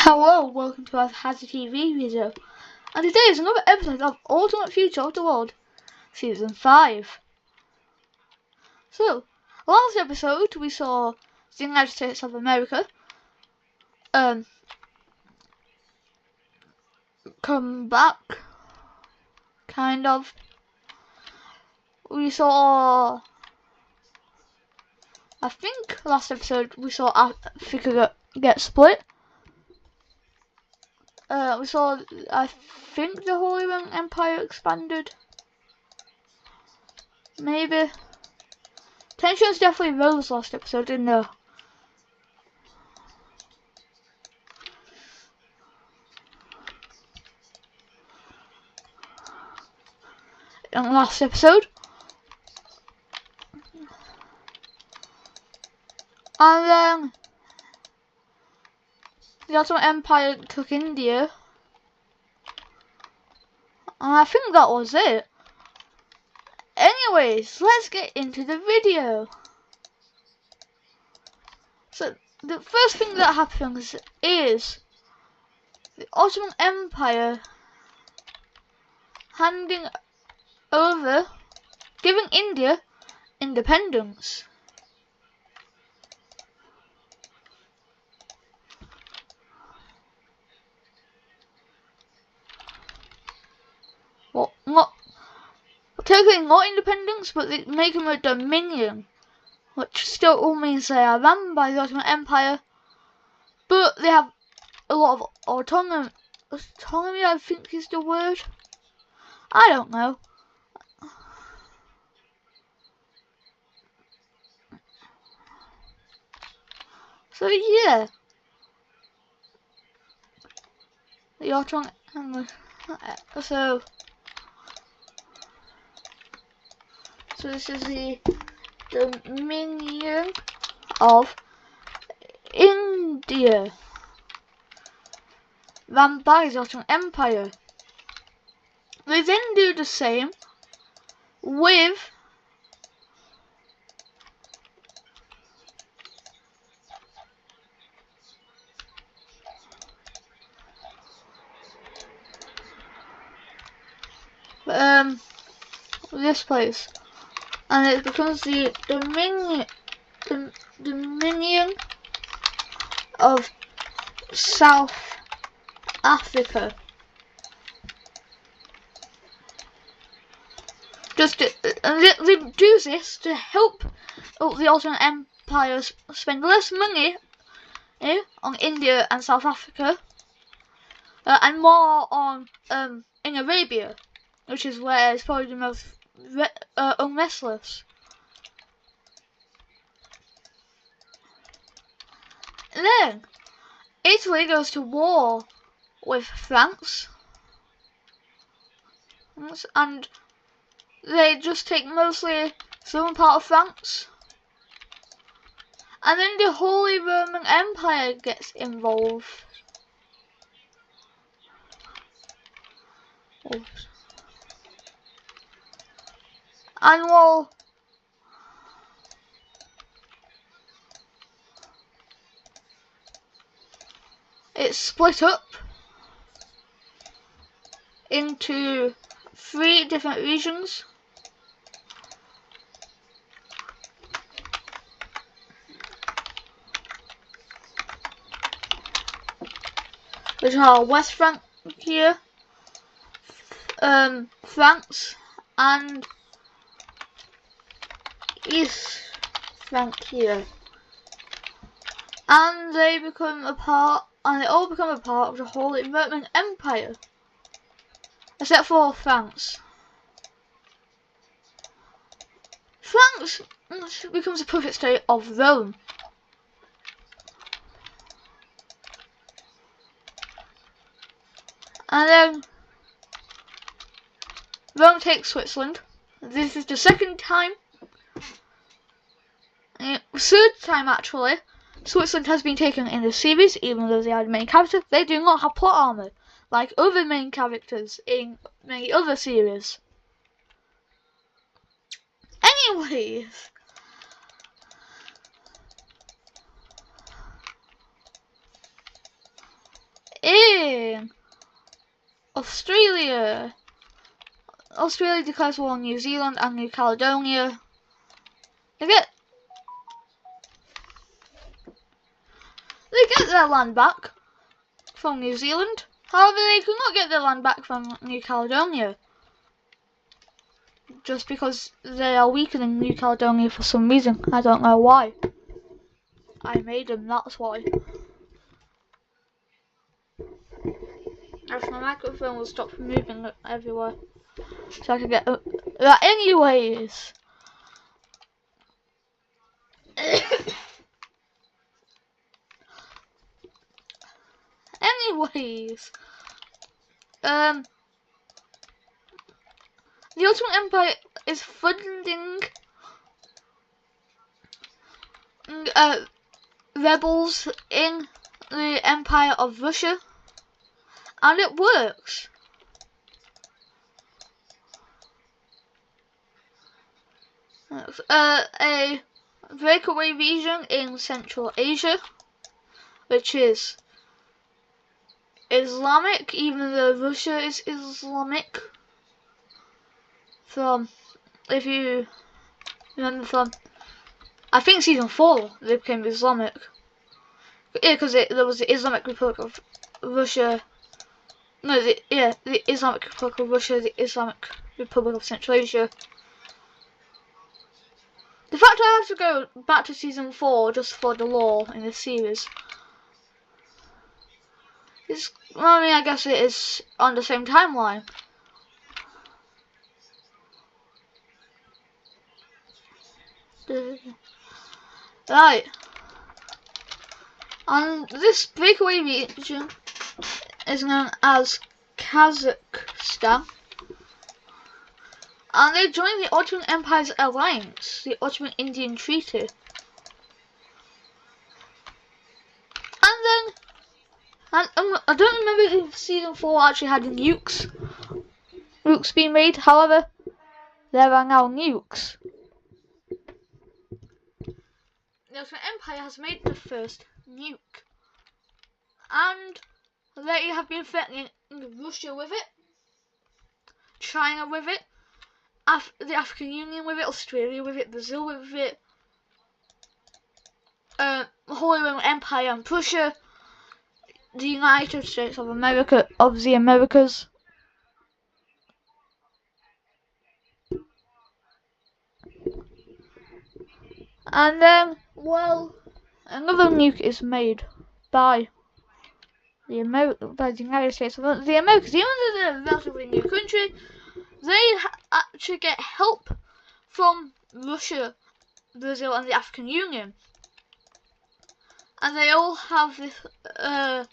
Hello, welcome to our Hazard TV video, and today is another episode of Ultimate Future of the World, Season 5. So, last episode we saw the United States of America come back, kind of. We saw, I think last episode we saw Africa get split. We saw, I think the Holy Roman Empire expanded. Maybe. Tensions definitely rose last episode, didn't they? In the last episode. And then the Ottoman Empire took India. And I think that was it. Anyways, let's get into the video. So, the first thing that happens is the Ottoman Empire giving India independence. Well, technically not independence, but they make them a dominion, which still all means they are run by the Ottoman Empire, but they have a lot of autonomy. Autonomy, I think, is the word. I don't know. So yeah, the Ottoman so this is the Dominion of India, run by the Ottoman Empire. They then do the same with this place, and it becomes the Dominion of South Africa. And they do this to help the Ottoman Empire spend less money on India and South Africa, and more on in Arabia, which is where it's probably the most unrestless. And then Italy goes to war with France, and they just take mostly southern part of France. And then the Holy Roman Empire gets involved. And well, it's split up into 3 different regions. Which are West Francia, France, and East Francia. And they all become a part of the Holy Roman Empire. Except for France. France becomes a puppet state of Rome. And then Rome takes Switzerland. This is the second time, third time actually, Switzerland has been taken in the series, even though they are the main character. They do not have plot armor, like other main characters in many other series. Anyways, in Australia. Australia declares war on New Zealand and New Caledonia. They get their land back from New Zealand. However, they could not get their land back from New Caledonia. Just because they are weaker than New Caledonia for some reason. I don't know why. I made them, that's why. If my microphone will stop moving everywhere. So I can get... anyways. The Ottoman Empire is funding rebels in the Empire of Russia, and it works. A breakaway region in Central Asia, which is Islamic, even though Russia is Islamic. If you remember from, I think season 4, they became Islamic. Yeah, because there was the Islamic Republic of Russia. No, the Islamic Republic of Russia, the Islamic Republic of Central Asia. The fact I have to go back to season 4 just for the lore in this series is, well, I mean, I guess it is on the same timeline. Right. And this breakaway region is known as Kazakhstan. And they joined the Ottoman Empire's alliance, the Ottoman-Indian Treaty. And I don't remember if season 4 actually had nukes being made. However, there are now nukes. The Ottoman Empire has made the first nuke, and they have been threatening Russia with it, China with it, the African Union with it, Australia with it, Brazil with it, the Holy Roman Empire and Prussia, the United States of America, of the Americas. And then, well, another nuke is made by the United States of the Americas. Even though they're a relatively new country, they actually get help from Russia, Brazil, and the African Union. And they all have this, and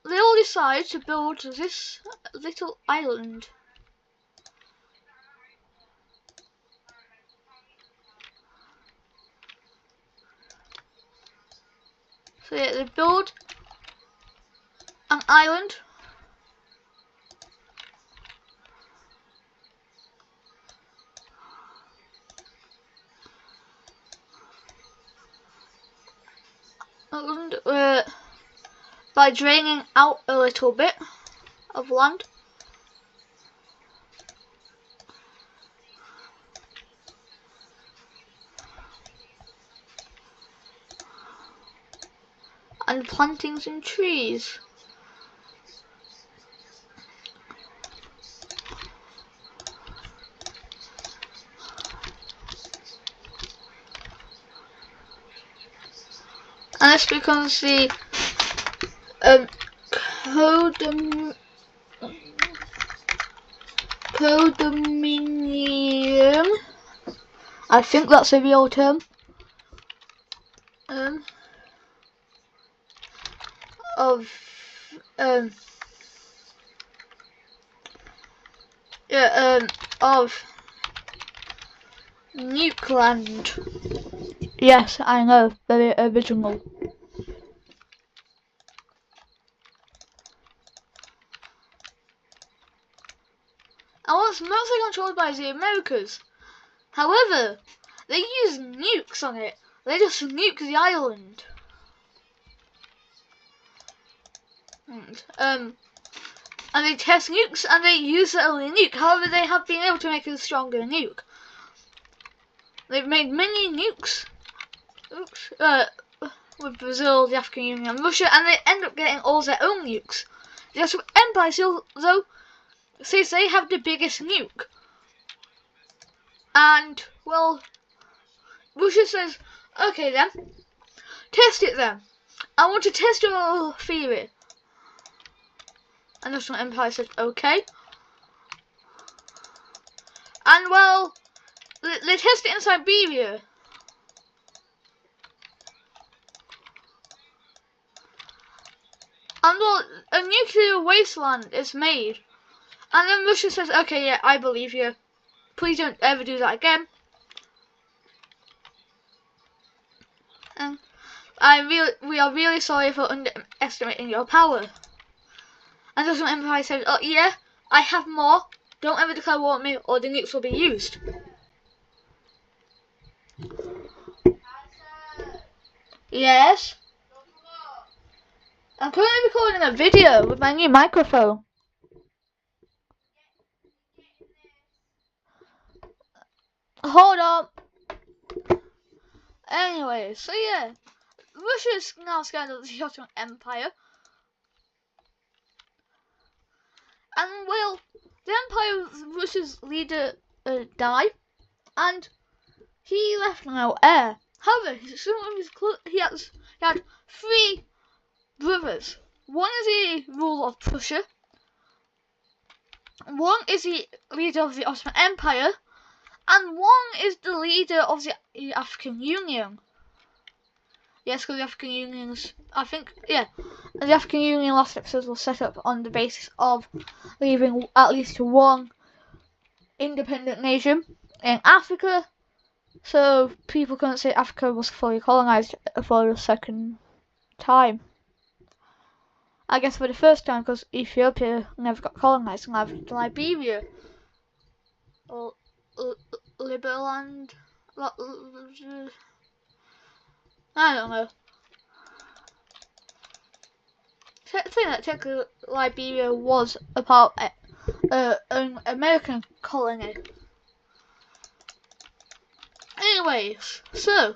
they all decide to build this little island. So yeah, they build an island. By draining out a little bit of land. And planting some trees. And this becomes the condominium. I think that's a real term. Of Nukeland. Yes, I know, very original. And well, it's mostly controlled by the Americas. However, they use nukes on it. They just nuke the island. And they test nukes and they use their only nuke. However, they have been able to make a stronger nuke. They've made many nukes with Brazil, the African Union and Russia, and they end up getting all their own nukes. The Ottoman Empire still, though, says they have the biggest nuke. And, well, Russia says, okay then, test it then. I want to test your theory. And the Ottoman Empire says, okay. And, well, they test it in Siberia. And, well, a nuclear wasteland is made. And then Russia says, okay, yeah, I believe you. Please don't ever do that again. And we are really sorry for underestimating your power. And the Ottoman Empire said, oh yeah, I have more. Don't ever declare war on me or the nukes will be used. Yes? I'm currently recording a video with my new microphone. Hold up. Anyway, so yeah, Russia's now scared of the Ottoman Empire. And well, the Empire, Russia's leader died, and he left no heir. However, he had 3 brothers. One is the ruler of Prussia. One is the leader of the Ottoman Empire. And one is the leader of the African Union. Yes, because the African Union's, I think, yeah. The African Union last episode was set up on the basis of leaving at least one independent nation in Africa. So people couldn't say Africa was fully colonized for the second time. I guess for the first time because Ethiopia never got colonized, neither did Liberia. Or Liberland. I don't know. I think that technically Liberia was a part of an American colony. Anyways, so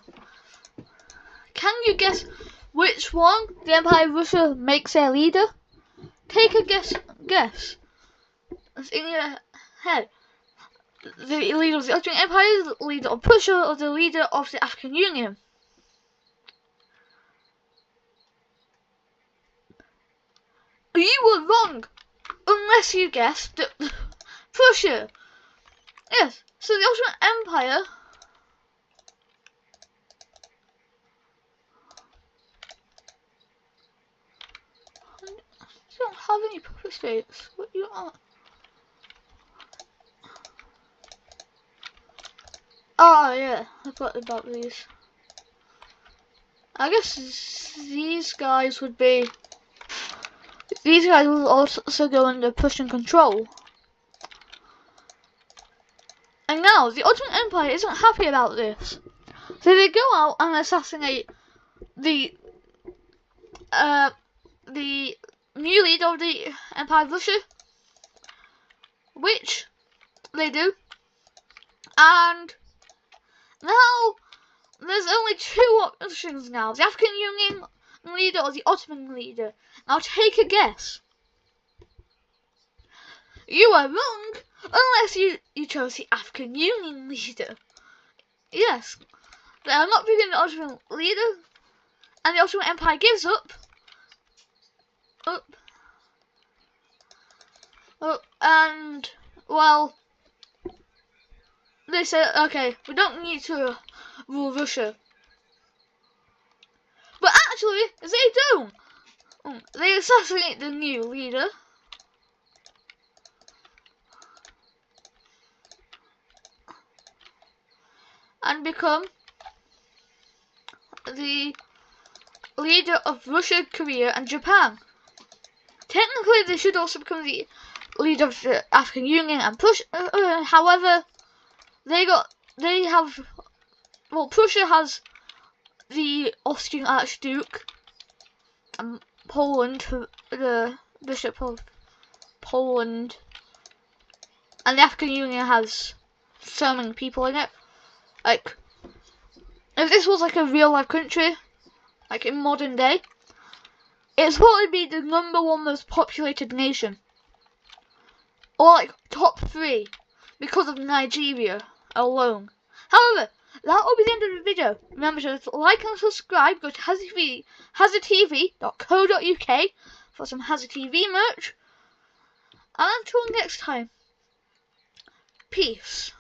can you guess which one the Empire of Russia makes their leader? Take a guess. It's in your head. The leader of the Ottoman Empire, the leader of Prussia, or the leader of the African Union? You were wrong, unless you guessed that Prussia. Yes, so the Ottoman Empire don't have any puppet states. What you are? Oh yeah, I forgot about these. I guess these guys would be. These guys will also go under Prussian control. And now the Ottoman Empire isn't happy about this, so they go out and assassinate the new leader of the Empire of Russia, which they do, and now there's only 2 options now: the African Union leader or the Ottoman leader. Now take a guess. You are wrong, unless you chose the African Union leader. Yes, they are not picking the Ottoman leader, and the Ottoman Empire gives up. And well, they say, okay, we don't need to rule Russia. But actually, they don't. They assassinate the new leader. And become the leader of Russia, Korea, and Japan. Technically, they should also become the leader of the African Union and Prussia. However, Prussia has the Austrian Archduke, Poland, the Bishop of Poland, and the African Union has so many people in it. Like, if this was like a real life country, like in modern day, it's probably be the #1 most populated nation, or like top 3, because of Nigeria alone. However, that will be the end of the video. Remember to like and subscribe. Go to hazardtv.co.uk for some Hazard TV merch. And until next time, peace.